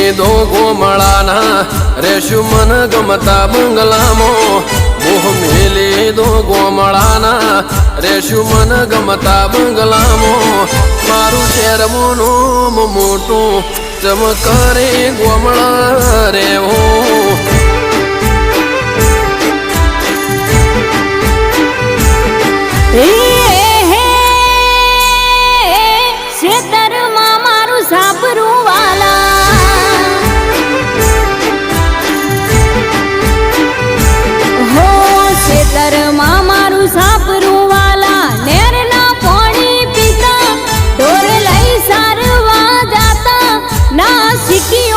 લીધો ગોમળાના રેશું મન ગમતા બંગલામાં મોહ લીધો ગોમળાના રેશું મન ગમતા બંગલામાં મારું શેરમોનું મોટું ચમકરે ગોમળા રેવો ખેતરમાં મારું સાપરું વાલા હો ખેતરમાં મારું સાપરું વાલા નેરના પાણી પીતા ઢોર લઈ સારવા જાતા ના શીખી